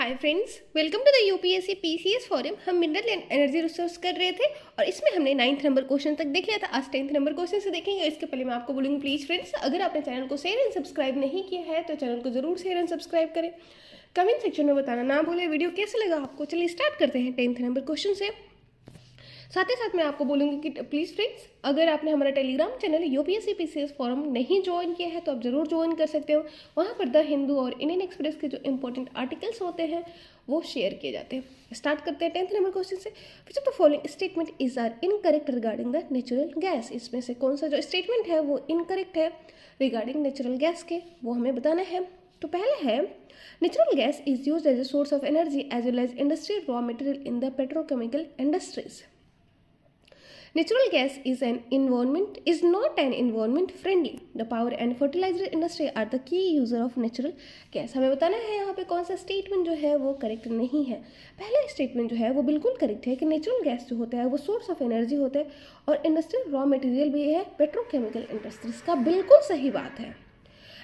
Hi friends, welcome to the UPSC PCS forum. हम mineral and energy resource कर रहे थे और इसमें हमने 9th नंबर क्वेश्चन तक देख लिया था। आज 10th नंबर क्वेश्चन से देखेंगे। इसके पहले मैं आपको बोलूँगी प्लीज़ फ्रेंड्स, अगर आपने चैनल को शेयर एंड सब्सक्राइब नहीं किया है तो चैनल को जरूर शेयर एंड सब्सक्राइब करें। कमेंट सेक्शन में बताना ना भूलें वीडियो कैसे लगा आपको। चलिए स्टार्ट करते हैं 10th नंबर क्वेश्चन से। साथ ही साथ मैं आपको बोलूँगी कि प्लीज़ फ्रेंड्स, अगर आपने हमारा Telegram channel UPSC PCS forum नहीं ज्वाइन किया है तो आप ज़रूर ज्वाइन कर सकते हो। वहाँ पर द हिंदू और इंडियन एक्सप्रेस के जो इंपॉर्टेंट आर्टिकल्स होते हैं वो शेयर किए जाते हैं। स्टार्ट करते हैं 10th नंबर क्वेश्चन से। Which of the following statement is are incorrect regarding the natural gas. इसमें से कौन सा जो स्टेटमेंट है वो इनकरेक्ट है रिगार्डिंग नेचुरल गैस के, वो हमें बताना है। तो पहला है natural gas is used as a source of energy as well as industrial raw material in the petrochemical industries. Natural gas is not an environment friendly. The power and fertilizer industry are the key user of natural gas. हमें बताना है यहाँ पे कौन सा statement जो है वो करेक्ट नहीं है। पहला स्टेटमेंट जो है वो बिल्कुल करेक्ट है कि नेचुरल गैस जो होता है वो सोर्स ऑफ एनर्जी होता है और इंडस्ट्रियल रॉ मटेरियल भी है पेट्रोकेमिकल इंडस्ट्रीज का। बिल्कुल सही बात है।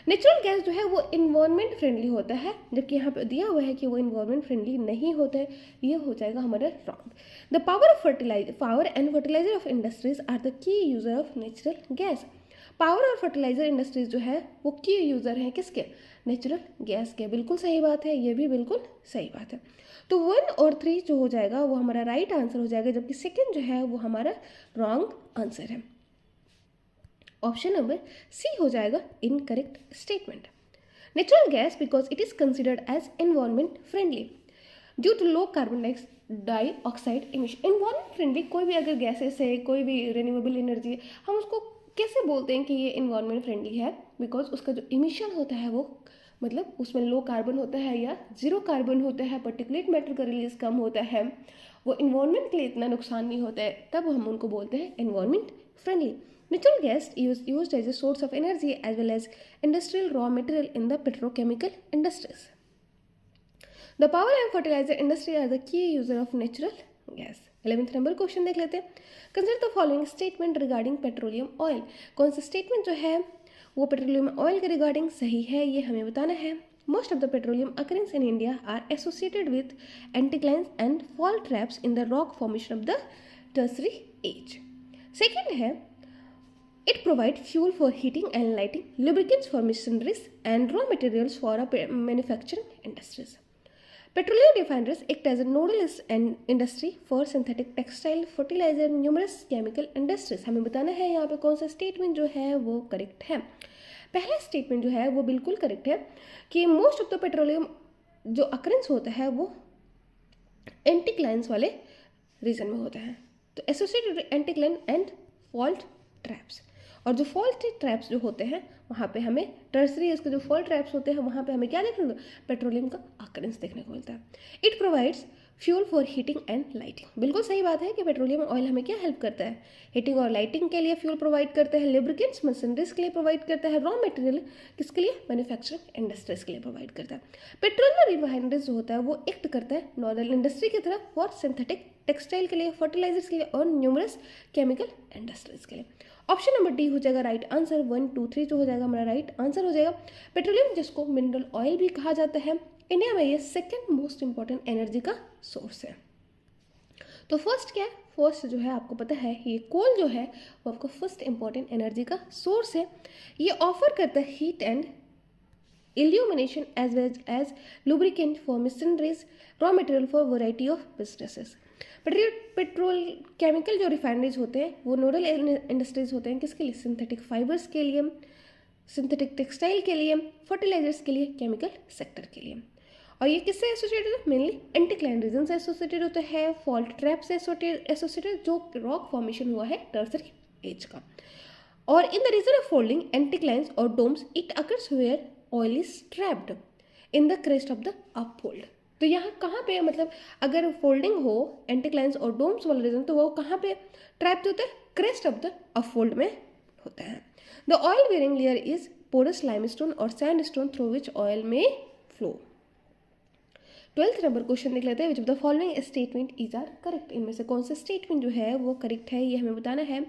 नेचुरल गैस जो है वो इन्वायरमेंट फ्रेंडली होता है, जबकि यहाँ पे दिया हुआ है कि वो इन्वायरमेंट फ्रेंडली नहीं होता है। ये हो जाएगा हमारा wrong. The power and fertiliser of industries are the key user of natural gas. Power और फर्टिलाइजर इंडस्ट्रीज जो है वो की यूजर हैं किसके? नेचुरल गैस के। बिल्कुल सही बात है, ये भी बिल्कुल सही बात है। तो 1 और 3 जो हो जाएगा वो हमारा राइट आंसर हो जाएगा, जबकि सेकेंड जो है वो हमारा रॉन्ग आंसर है। ऑप्शन नंबर सी हो जाएगा incorrect statement. Natural gas because it is considered as environment friendly due to low carbon dioxide emission. Environment friendly कोई भी अगर गैसेस है, कोई भी रिन्यूएबल एनर्जी है, हम उसको कैसे बोलते हैं कि ये एनवायरमेंट फ्रेंडली है? बिकॉज उसका जो इमिशन होता है वो मतलब उसमें लो कार्बन होता है या जीरो कार्बन होता है, पर्टिकुलेट मैटर का रिलीज कम होता है, वो इन्वायरमेंट के लिए इतना नुकसान नहीं होता है, तब हम उनको बोलते हैं environment friendly. Natural gas is used as a source of energy as well as industrial raw material in the petrochemical industries. The power and fertilizer industry are the key user of natural gas. 11th number question देख लेते हैं। Consider the following statement regarding petroleum oil. कौन सा statement जो है वो petroleum oil के regarding सही है, ये हमें बताना है। Most of the petroleum occurrence in India are associated with anticlines and fault traps in the rock formation of the tertiary age. Second है it provides fuel for heating and lighting, lubricants for machineries, and raw materials for manufacturing industries. Petroleum refineries act as a nodal industry for synthetic textile, fertilizer, numerous chemical industries. हमें बताना है यहाँ पे कौन सा statement जो है वो करेक्ट है। पहला स्टेटमेंट जो है वो बिल्कुल करेक्ट है कि मोस्ट ऑफ द पेट्रोलियम जो अकरेंस होता है वो एंटीक्लाइंस वाले रीजन में होता है। तो associated anticline and fault traps, और जो फॉल्ट ट्रैप्स जो होते हैं वहाँ पे हमें टर्सरी इसके जो फॉल्ट ट्रैप्स होते हैं वहाँ पे हमें क्या देखने को? पेट्रोलियम का अकरेंस देखने को मिलता है। It provides fuel for heating and lighting. बिल्कुल सही बात है कि पेट्रोलियम ऑयल हमें क्या हेल्प करता है? हीटिंग और लाइटिंग के लिए फ्यूल प्रोवाइड करता है, लुब्रिकेंट्स मशीनरीज के लिए प्रोवाइड करता है, रॉ मटेरियल किसके लिए? मैन्युफैक्चरिंग इंडस्ट्रीज के लिए प्रोवाइड करता है। पेट्रोलियम रिफाइनरीज जो होता है वो एक्ट करता है नॉर्दर्न इंडस्ट्री की तरफ फॉर सिंथेटिक टेक्सटाइल के लिए, फर्टिलाइजर्स के लिए और न्यूमरस केमिकल इंडस्ट्रीज के लिए। ऑप्शन नंबर डी हो जाएगा राइट आंसर। 1, 2, 3 जो हो जाएगा हमारा राइट आंसर हो जाएगा। पेट्रोलियम जिसको मिनरल ऑयल भी कहा जाता है, इंडिया में ये सेकेंड मोस्ट इंपॉर्टेंट एनर्जी का सोर्स है। तो फर्स्ट क्या है? फर्स्ट जो है आपको पता है ये कोल जो है वो आपको फर्स्ट इंपॉर्टेंट एनर्जी का सोर्स है। ये ऑफर करता है heat and illumination as well as lubricant for machineries, raw material for variety of businesses. Petrol chemical जो रिफाइनरीज होते हैं वो नोडल इंडस्ट्रीज होते हैं किसके लिए? सिंथेटिक फाइबर्स के लिए, सिंथेटिक टेक्सटाइल के लिए, फर्टिलाइजर्स के लिए, केमिकल सेक्टर के लिए। और ये किससे एसोसिएटेड है? मेनली एंटीक्लाइन रीजन से एसोसिएटेड होता है, फॉल्ट ट्रैप से एसोसिएटेड जो रॉक फॉर्मेशन हुआ है टर्सरी एज का। और in the region of folding anticlines और domes it occurs where oil is trapped in the crest of the upfold. तो यहाँ कहाँ पे मतलब अगर फोल्डिंग हो एंटीक्लाइंस और डोम्स वाला रीजन तो वो कहाँ पे ट्रैप्ड होता है? क्रेस्ट ऑफ द अपफोल्ड में होता है। The oil bearing layer is porous limestone और सैंडस्टोन थ्रू विच ऑयल में फ्लो। 12th नंबर क्वेश्चन देख लेते हैं। Which of the following statement is are correct. इनमें से कौन सा स्टेटमेंट जो है वो करेक्ट है, ये हमें बताना है।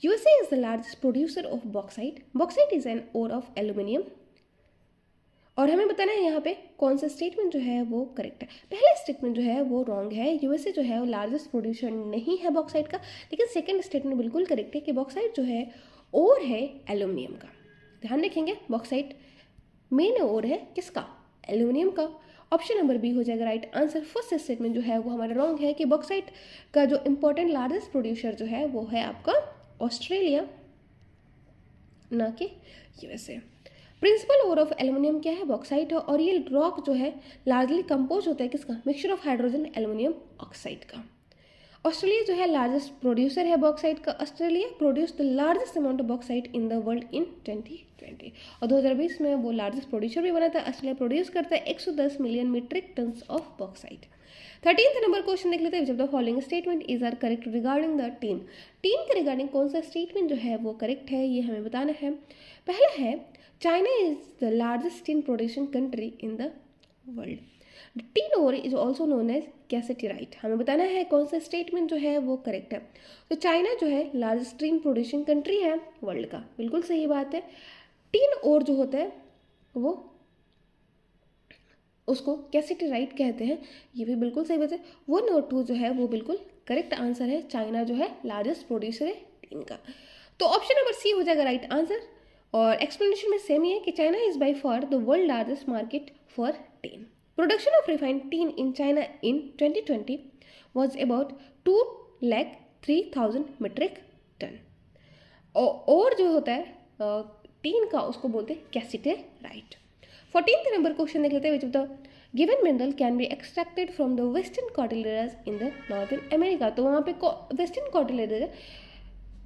USA is the largest producer of bauxite. Bauxite is an ore of aluminium और हमें बताना है यहाँ पे कौन सा स्टेटमेंट जो है वो करेक्ट है। पहला स्टेटमेंट जो है वो रॉन्ग है, यूएसए जो है वो लार्जेस्ट प्रोड्यूसर नहीं है बॉक्साइट का। लेकिन सेकंड स्टेटमेंट बिल्कुल करेक्ट है कि बॉक्साइट जो है ओर है एल्यूमिनियम का। ध्यान रखेंगे, बॉक्साइट मेन ओर है किसका, एल्यूमिनियम का। ऑप्शन नंबर बी हो जाएगा राइट आंसर। फर्स्ट स्टेटमेंट जो है वो हमारा रॉन्ग है कि बॉक्साइट का जो इंपॉर्टेंट लार्जेस्ट प्रोड्यूसर जो है वो है आपका ऑस्ट्रेलिया, ना कि USA. Principal ore of aluminium क्या है, बॉक्साइट है। और ये रॉक जो है लार्जली कंपोज होता है किसका, mixture of hydrogen aluminium oxide का। ऑस्ट्रेलिया जो है लार्जेस्ट प्रोड्यूसर है बॉक्साइट का। Australia produce the largest amount of bauxite in the world in 2020 और 2020 में वो लार्जेस्ट प्रोड्यूसर भी बना था। ऑस्ट्रेलिया प्रोड्यूस करता है 110 million metric tons of bauxite. 13th number question देख लेते हैं, जब the following statement is are correct regarding the tin. Tin के रिगार्डिंग कौन सा स्टेटमेंट जो है वो करेक्ट है, ये हमें बताना है। पहला है China is the largest tin producing country in the world. Tin ore is also known as cassiterite. हमें बताना है कौन सा स्टेटमेंट जो है वो करेक्ट है। तो चाइना जो है लार्जेस्ट टीन प्रोड्यूसिंग कंट्री है वर्ल्ड का, बिल्कुल सही बात है। टीन ओर जो होता है वो उसको कैसेटिराइट कहते हैं, ये भी बिल्कुल सही बात है। 1 और 2 जो है वो बिल्कुल करेक्ट आंसर है। चाइना जो है लार्जेस्ट प्रोड्यूसर है टीन का। तो ऑप्शन नंबर सी हो जाएगा राइट आंसर। और एक्सप्लेनेशन में सेम ही है कि China is by far the world largest market for tin. Production of refined tin in China in 2020 was about 2,03,000 metric ton. और जो होता है टीन का उसको बोलते हैं कैसेटिराइट। 14th नंबर क्वेश्चन देख लेते हैं, which of the given mineral can be extracted from the western cordilleras in the northern America. तो वहाँ पे वेस्टर्न कॉर्टिलेडर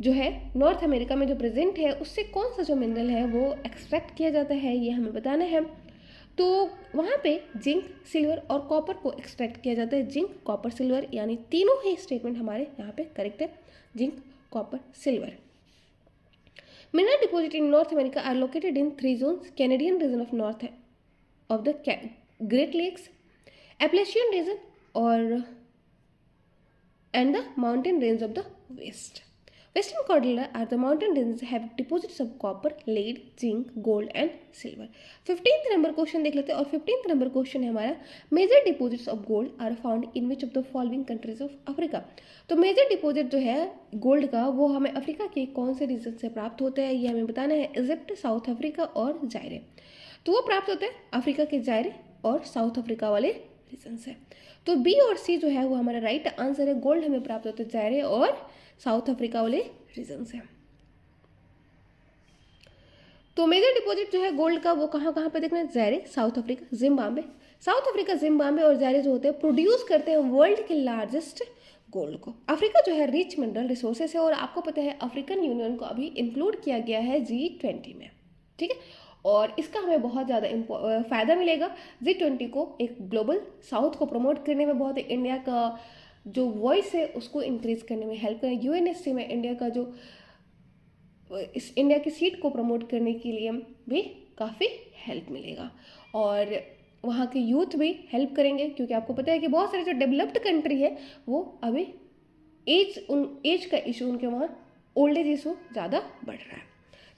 जो है नॉर्थ अमेरिका में जो प्रेजेंट है उससे कौन सा जो मिनरल है वो एक्सट्रैक्ट किया जाता है, ये हमें बताना है। तो वहाँ पे जिंक, सिल्वर और कॉपर को एक्सट्रैक्ट किया जाता है। जिंक, कॉपर, सिल्वर, यानी तीनों ही स्टेटमेंट हमारे यहाँ पे करेक्ट है, zinc, copper, silver. Mineral deposits in North America are located in 3 zones: Canadian region of north of the Great Lakes, Appalachian region, and the mountain range of the West. Western Cordillera are the mountain ranges have deposits of copper, lead, zinc, gold and silver. 15th number question देख लेते हैं। और 15th number question है हमारा, major deposits of gold are found in which of the following countries of Africa. तो major deposit जो है gold का वो हमें अफ्रीका के कौन से रीजन से प्राप्त होता है, ये हमें बताना है। इजिप्ट, साउथ अफ्रीका और जायरे। तो वो प्राप्त होते हैं अफ्रीका के जायरे और साउथ अफ्रीका वाले रीजन से। तो बी और सी जो है वो हमारा राइट आंसर है। गोल्ड हमें प्राप्त होते हैं जायरे और साउथ अफ्रीका वाले रीजन से। तो मेजर डिपॉजिट जो है गोल्ड का वो कहाँ कहाँ पे देखना है, जायरे, south Africa, Zimbabwe. South Africa, Zimbabwe और जायरे जो होते हैं प्रोड्यूस करते हैं वर्ल्ड के लार्जेस्ट गोल्ड को। अफ्रीका जो है रिच मिनरल रिसोर्सेस है और आपको पता है अफ्रीकन यूनियन को अभी इंक्लूड किया गया है G20 में, ठीक है। और इसका हमें बहुत ज़्यादा फ़ायदा मिलेगा। G20 को एक ग्लोबल साउथ को प्रमोट करने में बहुत, इंडिया का जो वॉइस है उसको इंक्रीज करने में हेल्प करें। UNSC में इंडिया का जो इंडिया की सीट को प्रमोट करने के लिए भी काफ़ी हेल्प मिलेगा। और वहाँ के यूथ भी हेल्प करेंगे, क्योंकि आपको पता है कि बहुत सारे जो डेवलप्ड कंट्री है वो अभी एज का इशू, उनके वहाँ ओल्ड एज इशू ज़्यादा बढ़ रहा है,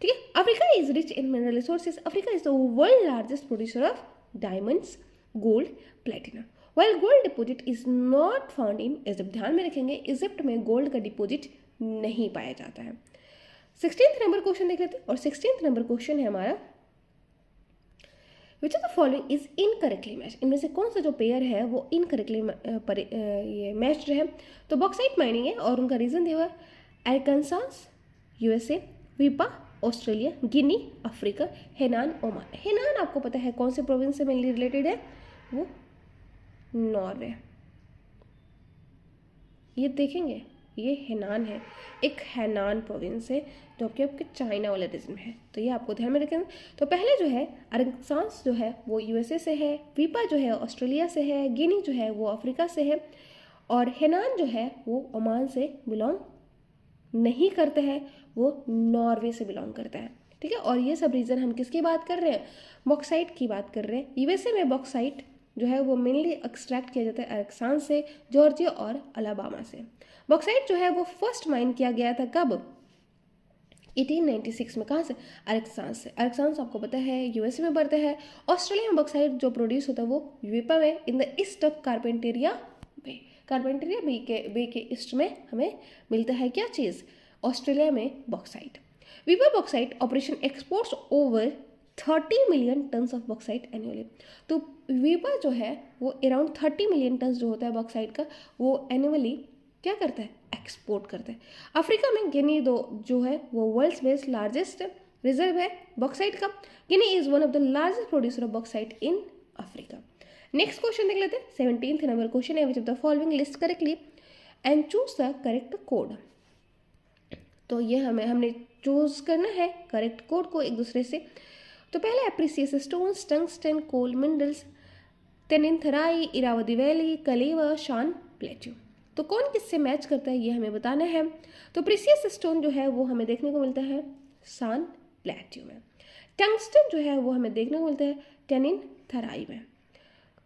ठीक है। Africa is rich in mineral resources. Africa is the world largest producer of diamonds, gold, platinum. While gold deposit is not found in Egypt. ध्यान में रखेंगे इजिप्ट में गोल्ड का डिपोजिट नहीं पाया जाता है। 16th नंबर क्वेश्चन देख लेते हैं। और 16th नंबर क्वेश्चन है हमारा, विच of the following is incorrectly match. इनमें से कौन सा जो पेयर है वो इनकरेक्टली ये मैच्ड है। तो बॉक्साइट माइनिंग है और उनका रीजन दिया हुआ है अरकानसास, USA, वीपा, ऑस्ट्रेलिया, गिनी, अफ्रीका, हेनान, ओमान। हेनान आपको पता है कौन से प्रोविंस से मेनली रिलेटेड है, वो नॉर्वे। ये देखेंगे, ये हेनान है, एक हेनान प्रोविंस है जो आपके चाइना वाले रीजन में है, तो ये आपको ध्यान में रखें। तो पहले जो है अरकानसास जो है वो USA से है, वीपा जो है ऑस्ट्रेलिया से है, गिनी जो है वो अफ्रीका से है, और हेनान जो है वो ओमान से बिलोंग नहीं करते हैं, वो नॉर्वे से बिलोंग करता है, ठीक है। और ये सब रीज़न हम किसकी बात कर रहे हैं, बॉक्साइट की बात कर रहे हैं। USA में बॉक्साइट जो है वो मेनली एक्सट्रैक्ट किया जाता है अरकानसास से, जॉर्जिया और अलाबामा से। बॉक्साइट जो है वो फर्स्ट माइन किया गया था कब, 1896 में। कहाँ से? अरेकान्सास से। अरेकान्सास आपको पता है यूएसए में पड़ता है। ऑस्ट्रेलिया में बॉक्साइट जो प्रोड्यूस होता है वो यूरोप में in the east of Carpentaria bay. Carpentaria bay के ईस्ट में हमें मिलता है क्या चीज़? ऑस्ट्रेलिया में bauxite. Weipa bauxite operation exports over 30 million tons of bauxite annually. तो वीवर जो है वो अराउंड 30 मिलियन टन्स जो होता है बॉक्साइट का वो एनुअली क्या करता है? एक्सपोर्ट करता है। अफ्रीका में गिनी जो है वो वर्ल्ड्स बेस्ट लार्जेस्ट रिजर्व है बॉक्साइट का। Guinea is one of the largest producer of bauxite in Africa. Next question देख लेते हैं। 17th नंबर क्वेश्चन है, which of the following list correctly and choose the correct code. तो ये हमने choose करना है करेक्ट कोड को एक दूसरे से। तो पहले है प्रीसियस स्टोन्स, टंगस्टन, कोल मिनरल्स, तेनिनथराई, इरावदी वैली, कलेवा, शान प्लेट्यू। तो कौन किससे मैच करता है ये हमें बताना है। तो प्रीसियस स्टोन जो है वो हमें देखने को मिलता है सान प्लेट्यू में। टंगस्टन जो है वो हमें देखने को मिलता है टेनिनथराई में।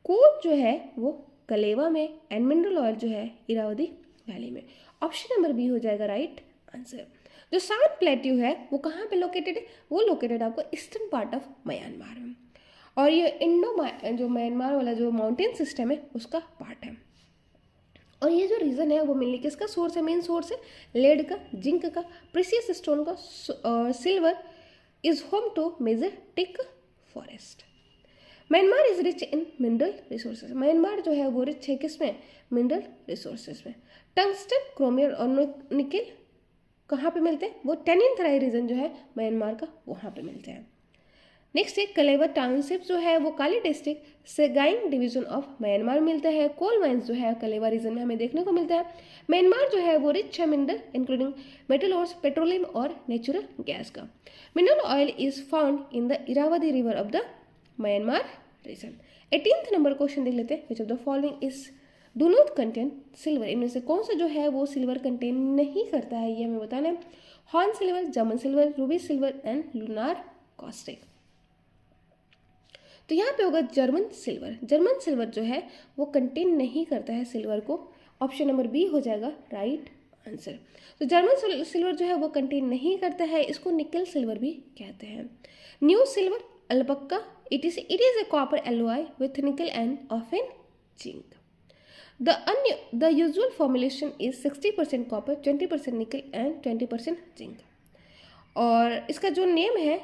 कोल जो है वो कलेवा में एंड मिनरल ऑयल जो है इरावदी वैली में। ऑप्शन नंबर बी हो जाएगा राइट आंसर। जो सान प्लेट्यू है वो कहाँ पे लोकेटेड है? वो लोकेटेड आपको ईस्टर्न पार्ट ऑफ म्यांमार में, और ये जो म्यांमार वाला जो माउंटेन सिस्टम है उसका पार्ट है। और ये जो रीजन है वो मेनली किसका सोर्स है? मेन सोर्स है लेड का, जिंक का, प्रीसियस स्टोन का, silver is home to major teak forest. Myanmar is rich in mineral resources. Myanmar जो है वो रिच है किसमें? मिनरल रिसोर्सेज में। टंगस्टन, क्रोमियम और निकेल कहाँ पे मिलते हैं? वो टेनिनथराई रीजन जो है म्यांमार का वहाँ पे मिलते हैं। नेक्स्ट है कलेवा टाउनशिप जो है वो काली डिस्ट्रिक्ट सेगाइंग डिवीजन ऑफ म्यांमार मिलता है। कोल माइंस जो है कलेवा रीजन में हमें देखने को मिलता है। म्यांमार जो है वो रिच है mineral including metal ores, petroleum और नेचुरल गैस का। Mineral oil is found in the Irrawaddy river of the Myanmar region. 18th number question देख लेते हैं। Which of the following is do not contain silver. इनमें से कौन सा जो है वो सिल्वर कंटेन नहीं करता है ये हमें बताना है। Horn silver, German silver, Ruby silver and lunar caustic. तो यहाँ पे होगा जर्मन सिल्वर। जर्मन सिल्वर जो है वो कंटेन नहीं करता है सिल्वर को। ऑप्शन नंबर बी हो जाएगा राइट आंसर। तो जर्मन सिल्वर जो है वो कंटेन नहीं करता है, इसको निकल सिल्वर भी कहते हैं। New silver, alpaca, it is a copper alloy with nickel and often zinc. The usual formulation is 60% copper, 20% निकल एंड 20% जिंक। और इसका जो नेम है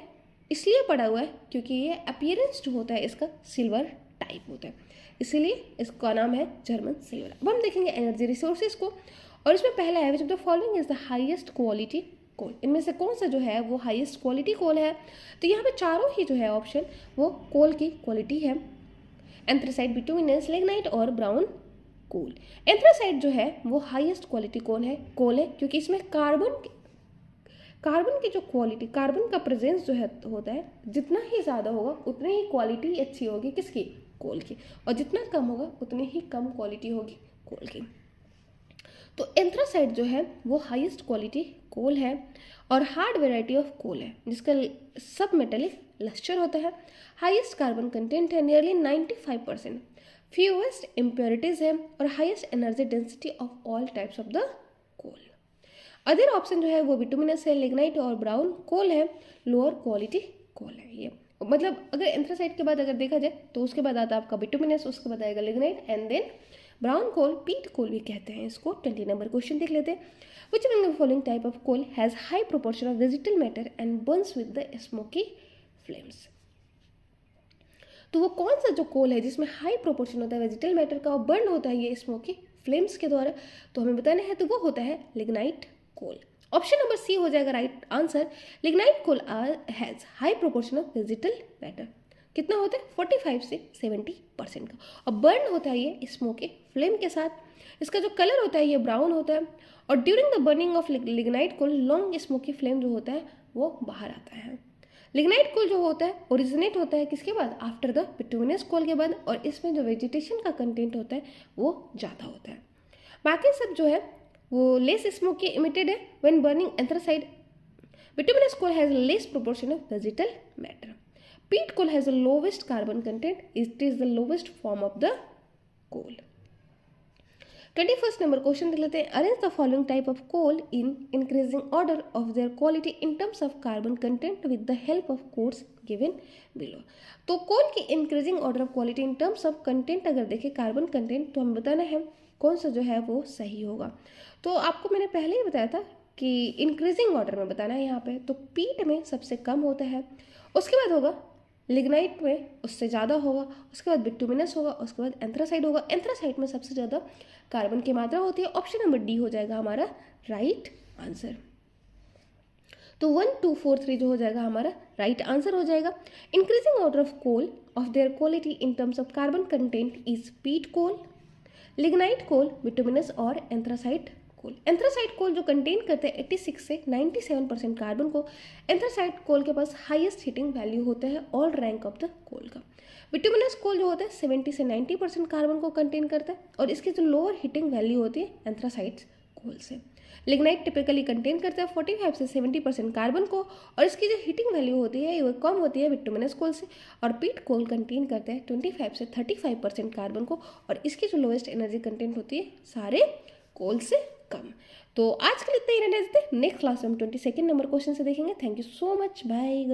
इसलिए पड़ा हुआ है क्योंकि ये अपीयरेंस जो होता है इसका सिल्वर टाइप होता है, इसीलिए इसका नाम है जर्मन सिल्वर। अब हम देखेंगे एनर्जी रिसोर्सेज को, और इसमें पहला है which of the following is the highest quality coal. इनमें से कौन सा जो है वो हाईएस्ट क्वालिटी कोल है? तो यहाँ पे चारों ही जो है ऑप्शन वो कोल की क्वालिटी है। एंथ्रासाइट, बिटुमिनस, लिग्नाइट और ब्राउन कोल। एंथ्रासाइट जो है वो हाईएस्ट क्वालिटी कोल है क्योंकि इसमें कार्बन की जो क्वालिटी, कार्बन का प्रेजेंस जो है होता है जितना ही ज़्यादा होगा उतनी ही क्वालिटी अच्छी होगी किसकी? कोल की, और जितना कम होगा उतनी ही कम क्वालिटी होगी कोल की। तो एंथ्रासाइट जो है वो हाईएस्ट क्वालिटी कोल है और हार्ड वेराइटी ऑफ कोल है जिसका सब मेटेलिक लस्टर होता है। हाईएस्ट कार्बन कंटेंट है नियरली 95%, फ्यूएस्ट इम्प्योरिटीज है और highest energy density of all types of the coal. Other option जो है वो बिटुमिनस है, लिग्नाइट और ब्राउन कोल है, लोअर क्वालिटी कोल है ये। मतलब अगर एंथ्रासाइट के बाद अगर देखा जाए तो उसके बाद आता है आपका बिटुमिनस, उसके बाद आएगा लिग्नाइट एंड देन ब्राउन कोल, पीट कोल भी कहते हैं इसको। 20 नंबर क्वेश्चन देख लेते हैं। Which among the following type of coal has high proportion of vegetal matter and burns with the smoky flames. तो वो कौन सा जो कोल है जिसमें हाई प्रोपोर्शन होता है वेजिटल मैटर का और बर्न होता है ये स्मोकी फ्लेम्स के द्वारा? तो हमें बताना है, तो वो होता है lignite coal. Option number C हो जाएगा right answer. Lignite coal has high proportion of vegetal matter. कितना होता है? 45 से 70% का, और बर्न होता है ये स्मोकी फ्लेम के साथ। इसका जो कलर होता है ये ब्राउन होता है, और during the burning of lignite coal long smoky flame जो होता है वो बाहर आता है। लिग्नाइट कोल जो होता है ओरिजिनेट होता है किसके बाद? आफ्टर द बिटुमिनस कोल के बाद, और इसमें जो वेजिटेशन का कंटेंट होता है वो ज़्यादा होता है। बाकी सब जो है वो लेस स्मोकी इमिटेड है when burning anthracite. Bituminous coal has less proportion of vegetal matter. Peat coal has the lowest carbon content, it is the lowest form of the coal. 21 number question देख लेते हैं। Arrange the following type of coal in increasing order of their quality in terms of carbon content with the help of codes given below. तो coal की increasing order of quality in terms of content अगर देखें carbon content, तो हमें बताना है कौन सा जो है वो सही होगा। तो आपको मैंने पहले ही बताया था कि इंक्रीजिंग ऑर्डर में बताना है यहाँ पे। तो पीट में सबसे कम होता है, उसके बाद होगा लिग्नाइट में उससे ज़्यादा होगा, उसके बाद बिटुमिनस होगा, उसके बाद एंथ्रासाइट होगा। एंथ्रासाइट में सबसे ज़्यादा कार्बन की मात्रा होती है। ऑप्शन नंबर डी हो जाएगा हमारा राइट आंसर। तो 1 2 4 3 जो हो जाएगा हमारा राइट आंसर हो जाएगा। Increasing order of coal of their quality in terms of carbon content is peat coal, lignite coal, bituminous और एंथ्रासाइट कोल। एंथ्रासाइट कोल जो कंटेन करते हैं 86 से 97% कार्बन को। एंथ्रासाइट कोल के पास हाईएस्ट हीटिंग वैल्यू होता है all rank of the coal का। बिटुमिनस कोल जो होता है 70 से 90% कार्बन को कंटेन करता है और इसकी जो लोअर हीटिंग वैल्यू होती है एंथ्रासाइट कोल से। लिग्नाइट टिपिकली कंटेन करता है 45 से 70% कार्बन को और इसकी जो हीटिंग वैल्यू होती है वो कम होती है बिटुमिनस कोल से। और पीट कोल कंटेन करता है 25 से 35% कार्बन को और इसकी जो लोएस्ट एनर्जी कंटेंट होती है सारे कोल से कम। तो आज के लिए इतना ही रहने देते हैं। नेक्स्ट क्लास में हम 22 नंबर क्वेश्चन से देखेंगे। Thank you so much, bye.